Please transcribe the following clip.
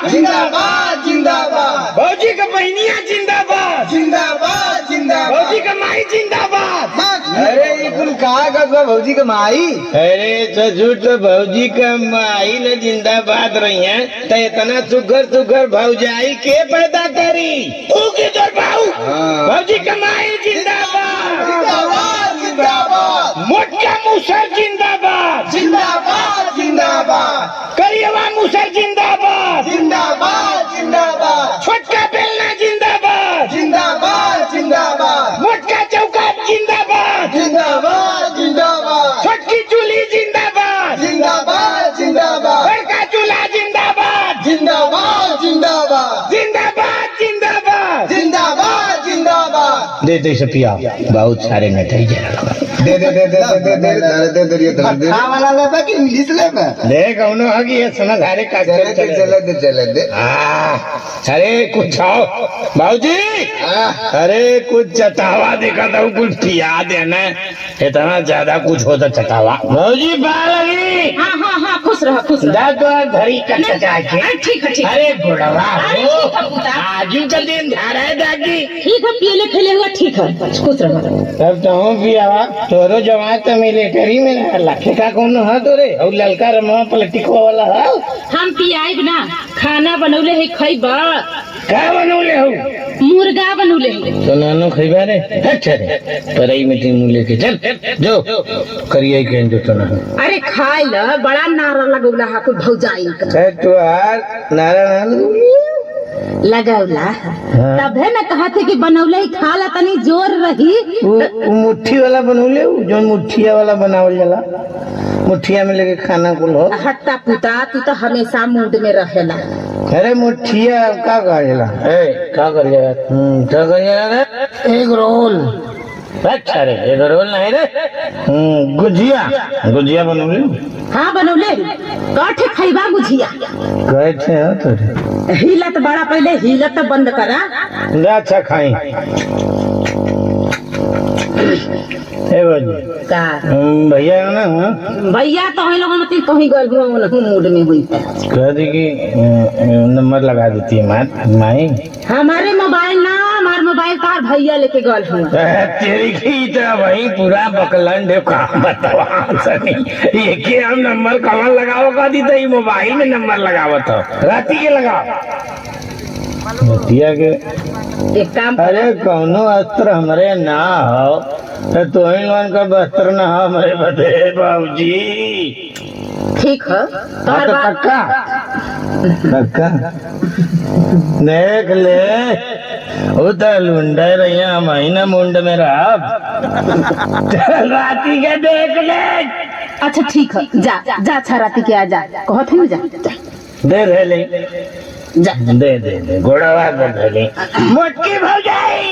जिंदाबाद जिंदाबाद। भौजी का बहनिया जिंदाबाद जिंदाबाद जिंदाबाद। भौजी का माई जिंदाबाद। अरे ये कुल कहा का भौजी का माई। अरे ससुर तो भौजी का माई ने जिंदाबाद रही है तो इतना सुगर सुगर भौजाई के पैदा करी तू किधर भाऊ। भौजी का माई जिंदाबाद जिंदाबाद जिंदाबाद। मोटका मूसर जिंदाबाद जिंदाबाद जिंदाबाद। करियवा मूसर जिंदाबाद जिंदाबाद जिंदाबाद। छोटका बेलना जिंदाबाद जिंदाबाद जिंदाबाद। मोटका चौका जिंदाबाद जिंदाबाद जिंदाबाद। छोटकी चूल्ही जिंदाबाद जिंदाबाद जिंदाबाद। बड़का चूल्हा जिंदाबाद जिंदाबाद जिंदाबाद। जिंदाबाद जिंदाबाद जिंदाबाद जिंदाबाद। दे दे पिया बहुत सारे मिठाई जरा दे दे दे दे दे दे दे दे दे दे खा वाला लेता कि इंग्लिश लेता। देख कौनो आगे ये समझ हारे का चले दे। अरे कुछ आओ भाऊजी। अरे कुछ चटावा देखा था कुछ पिया देना इतना ज्यादा कुछ होता चटावा भाऊजी बालगी। हाँ हाँ हाँ खुश रहो खुश रहो। दादो धरी का चटा के ठीक है ठीक है। अरे गुड़वा अरे हो ठीक है पुता। आजू का दिन धारा है दादी। ठीक है पियले खेले हुआ ठीक है खुश रहो। तब तो हूँ पियावा तोरो जवान तो मिलिटरी में रहला ठेका कौन है तोरे और ललका रमवा पलटिकवा वाला है। हम पियाइब ना खाना बनौले है खइबा। का बनौले हो मुर्गा बनौले है। तो नानो खइबा रे अच्छा रे परई में तीन मुंह लेके चल जो करिए के जो तो ना अरे खाए ल बड़ा नारा लगौला हा कुल भौजाई का है तो यार नारायण लगौला तबे न कहते कि बनौले खा ला तनी जोर रही। वो मुट्ठी वाला बनौले जो मुट्ठिया वाला बनावल जाला मुट्ठिया में लेके खाना कुल हो। हट्टा पुता तू तो हमेशा मूड में रहेला। अरे मुट्ठिया का करेला ए का करेला क्या करेला रे एक रोल अच्छा रे एक रोल नहीं रे गुजिया गुजिया बनौले। हाँ बनौले काठे खइबा गुझिया कहे थे हो तो हिलत बड़ा पहले हिलत बंद करा। अच्छा खाई ए बाजी का भैया ना भैया तो हम लोगों ने कहीं गल मूड में हुई कह दी कि नंबर लगा देती है माई। हमारे मोबाइल ना हमारे मोबाइल का भैया लेके गल हुआ तेरी की तो वही पूरा बकलंड काम बतावा सनी ये के हम नंबर कहाँ लगाओ का दी तो मोबाइल में नंबर लगावत हो राती के लगाओ रतिया के एक काम। अरे कौनो अस्त्र हमरे ना हो तो इन लोगन का वस्त्र ना हो हमारे बदे बाबूजी। ठीक है हाँ तो पक्का पक्का देख ले वो तो लुंडा रही महीना मुंड में रहा राती के देख ले। अच्छा ठीक है जा जा अच्छा राती के आ जा कहत ही जा दे दे ले जा दे दे दे घोड़ा दे ले मोटकी भौजाई।